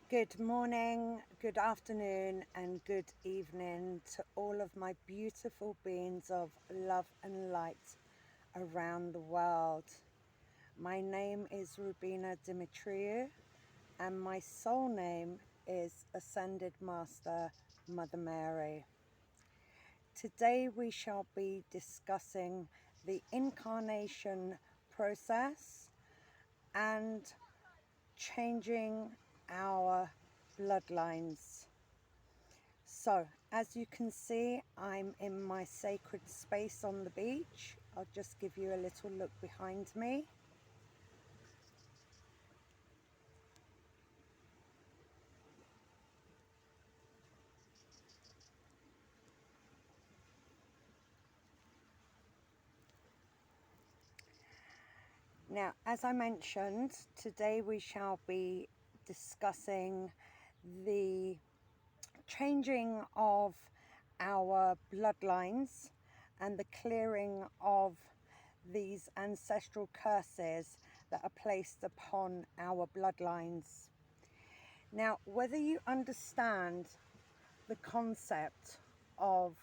Good morning, good afternoon, and good evening to all of my beautiful beings of love and light around the world. My name is Rubina Dimitriou, and my soul name is Ascended Master Mother Mary. Today we shall be discussing the incarnation process and changing our bloodlines. So, as you can see, I'm in my sacred space on the beach. I'll just give you a little look behind me. Now, as I mentioned, today we shall be discussing the changing of our bloodlines and the clearing of these ancestral curses that are placed upon our bloodlines. Now, whether you understand the concept of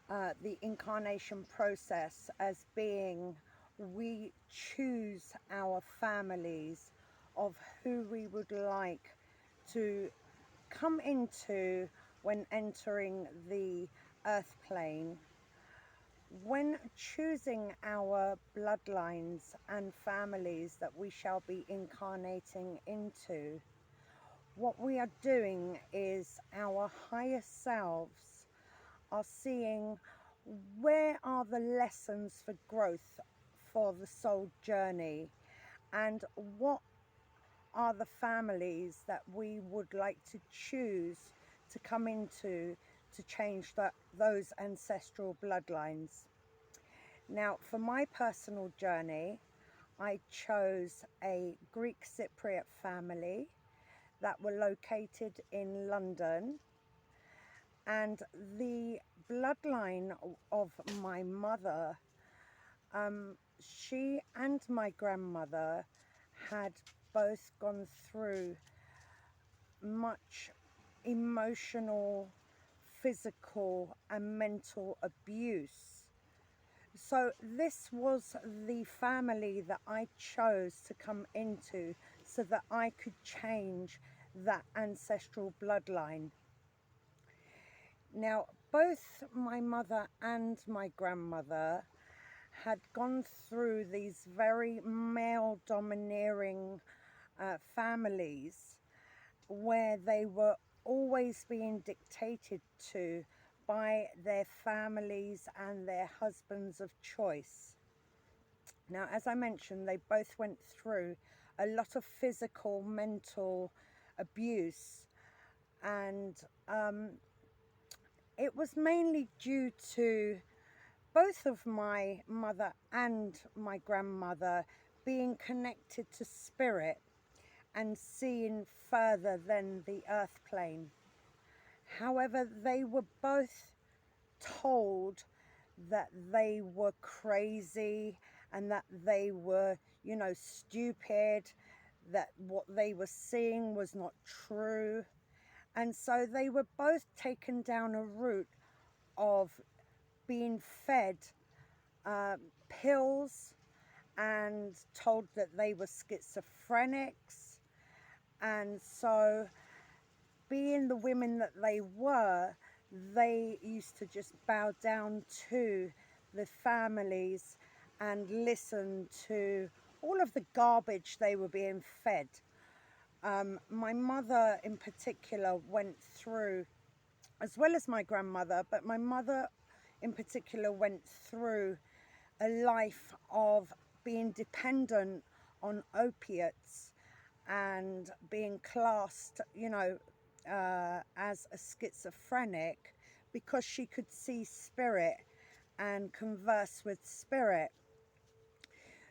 the incarnation process as being we choose our families of who we would like to come into when entering the earth plane. When choosing our bloodlines and families that we shall be incarnating into, what we are doing is our higher selves are seeing where are the lessons for growth for the soul journey, and what are the families that we would like to choose to come into to change those ancestral bloodlines. Now, for my personal journey, I chose a Greek Cypriot family that were located in London, and the bloodline of my mother, she and my grandmother had both gone through much emotional, physical and mental abuse. So this was the family that I chose to come into so that I could change that ancestral bloodline. Now, both my mother and my grandmother had gone through these very male domineering families where they were always being dictated to by their families and their husbands of choice. Now, as I mentioned, they both went through a lot of physical, mental abuse, and it was mainly due to both of my mother and my grandmother being connected to spirit and seeing further than the earth plane. However, they were both told that they were crazy and that they were, stupid, that what they were seeing was not true. And so they were both taken down a route of being fed pills and told that they were schizophrenics. And so, being the women that they used to just bow down to the families and listen to all of the garbage they were being fed. My mother in particular went through, as well as my grandmother, but my mother in particular went through a life of being dependent on opiates and being classed, as a schizophrenic because she could see spirit and converse with spirit.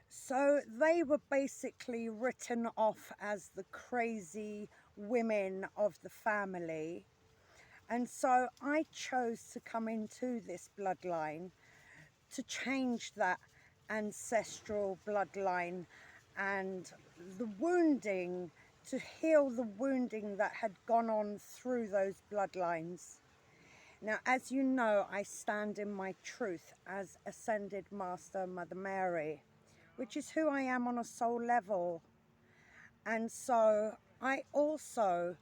So they were basically written off as the crazy women of the family. And so I chose to come into this bloodline to change that ancestral bloodline and the wounding to heal the wounding that had gone on through those bloodlines. Now, as you know, I stand in my truth as Ascended Master Mother Mary, which is who I am on a soul level. And so I also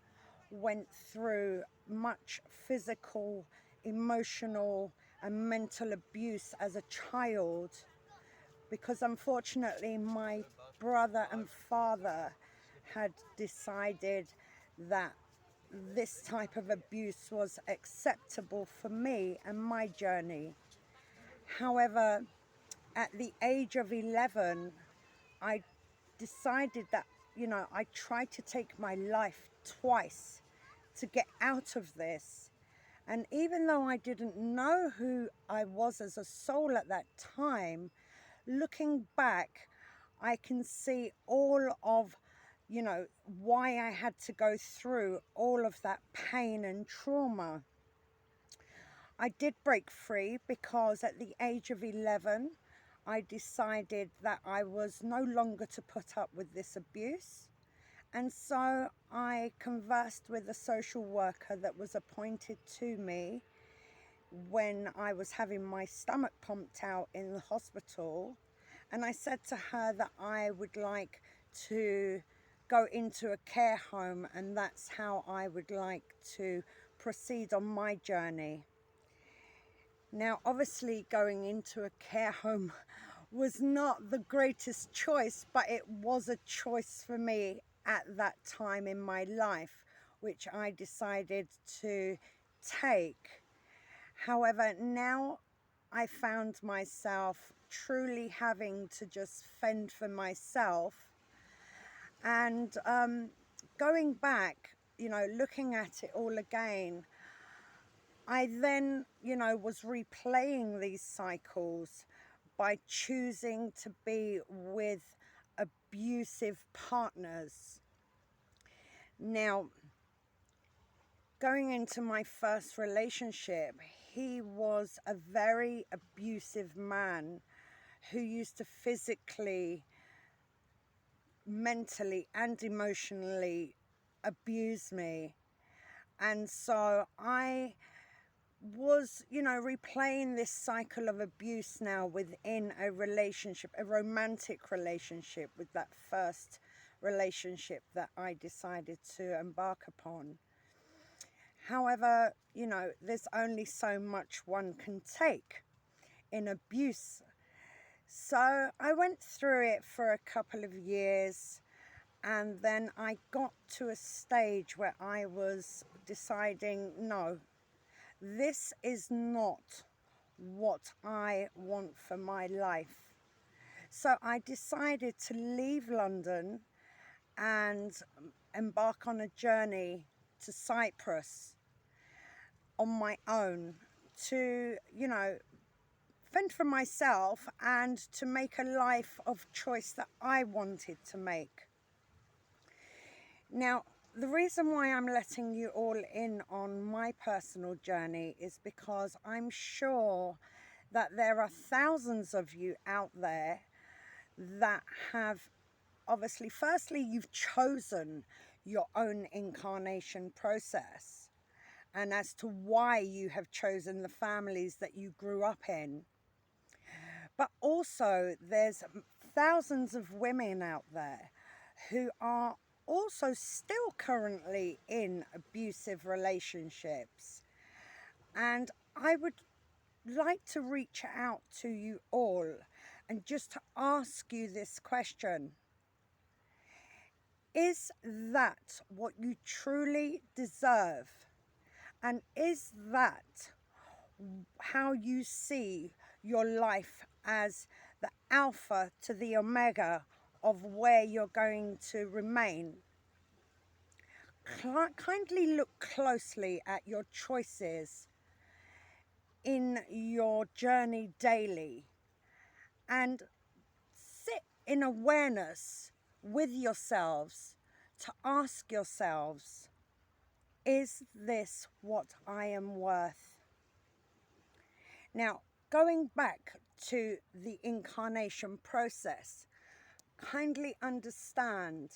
went through much physical, emotional, and mental abuse as a child, because unfortunately my brother and father had decided that this type of abuse was acceptable for me and my journey. However, at the age of 11, I decided that, I tried to take my life twice to get out of this. And even though I didn't know who I was as a soul at that time, looking back, I can see all of, why I had to go through all of that pain and trauma. I did break free because at the age of 11, I decided that I was no longer to put up with this abuse. And so I conversed with a social worker that was appointed to me when I was having my stomach pumped out in the hospital. And I said to her that I would like to go into a care home, and that's how I would like to proceed on my journey. Now, obviously, going into a care home was not the greatest choice, but it was a choice for me at that time in my life, which I decided to take. However, now I found myself truly having to just fend for myself. And going back, looking at it all again, I then, was replaying these cycles by choosing to be with abusive partners. Now, going into my first relationship, he was a very abusive man who used to physically, mentally, and emotionally abuse me. And so I was, replaying this cycle of abuse now within a relationship, a romantic relationship with that first relationship that I decided to embark upon. However, there's only so much one can take in abuse. So I went through it for a couple of years, and then I got to a stage where I was deciding, no, this is not what I want for my life. So I decided to leave London and embark on a journey to Cyprus on my own to, fend for myself and to make a life of choice that I wanted to make. Now, the reason why I'm letting you all in on my personal journey is because I'm sure that there are thousands of you out there that have, obviously, firstly, you've chosen your own incarnation process, and as to why you have chosen the families that you grew up in. But also there's thousands of women out there who are also still currently in abusive relationships. And I would like to reach out to you all and just to ask you this question. Is that what you truly deserve? And is that how you see your life as the alpha to the omega of where you're going to remain? Kindly look closely at your choices in your journey daily and sit in awareness with yourselves to ask yourselves, is this what I am worth? Now, going back to the incarnation process, kindly understand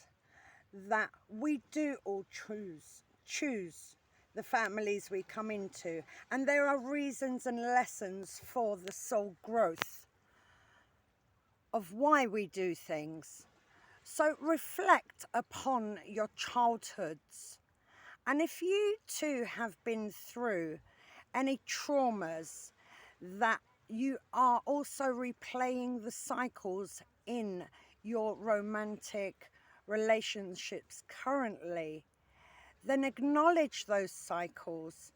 that we do all choose the families we come into, and there are reasons and lessons for the soul growth of why we do things. So reflect upon your childhoods, and if you too have been through any traumas, that you are also replaying the cycles in your romantic relationships currently, then acknowledge those cycles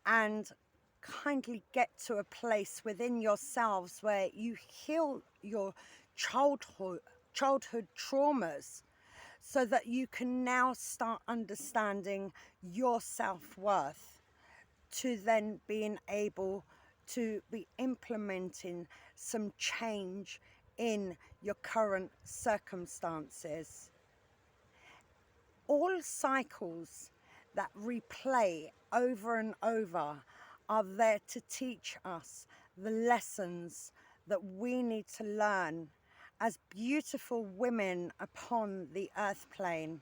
and kindly get to a place within yourselves where you heal your childhood traumas, so that you can now start understanding your self-worth, to then being able to be implementing some change in your current circumstances. All cycles that replay over and over are there to teach us the lessons that we need to learn as beautiful women upon the earth plane.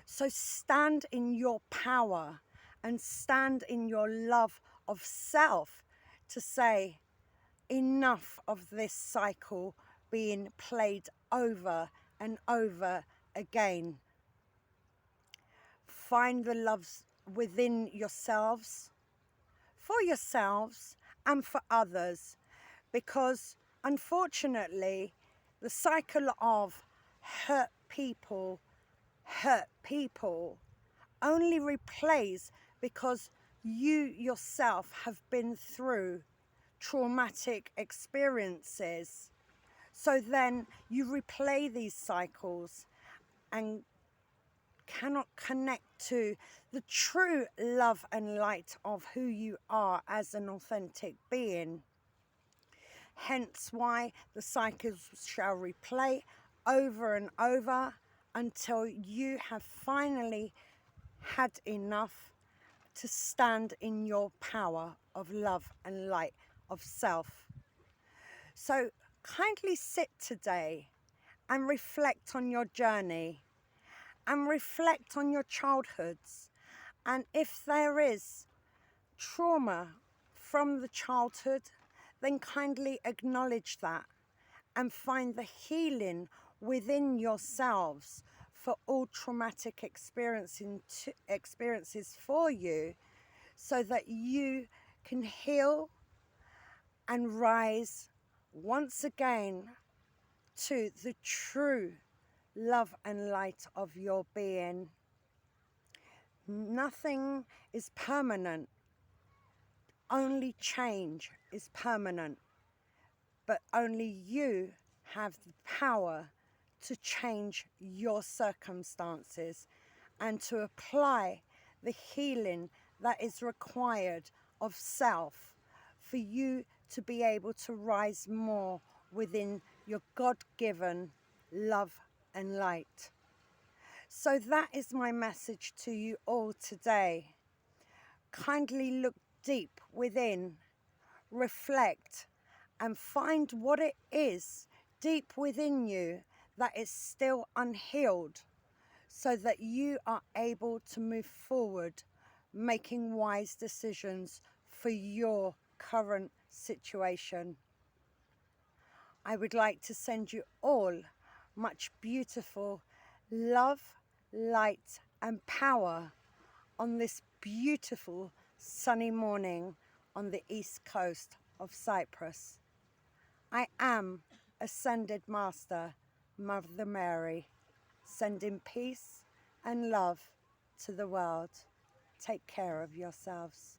So stand in your power and stand in your love of self to say, enough of this cycle being played over and over again. Find the loves within yourselves, for yourselves and for others, because unfortunately the cycle of hurt people only replays because you yourself have been through traumatic experiences. So then you replay these cycles and cannot connect to the true love and light of who you are as an authentic being. Hence why the cycles shall replay over and over until you have finally had enough to stand in your power of love and light of self. So kindly sit today and reflect on your journey and reflect on your childhoods. And if there is trauma from the childhood, then kindly acknowledge that and find the healing within yourselves for all traumatic experiences for you, so that you can heal and rise once again to the true love and light of your being. Nothing is permanent, only change is permanent, but only you have the power to change your circumstances and to apply the healing that is required of self for you to be able to rise more within your God-given love and light. So that is my message to you all today. Kindly look deep within, reflect, and find what it is deep within you that is still unhealed, so that you are able to move forward, making wise decisions for your current situation. I would like to send you all much beautiful love, light and power on this beautiful sunny morning on the east coast of Cyprus. I am Ascended Master, Mother Mary, sending peace and love to the world. Take care of yourselves.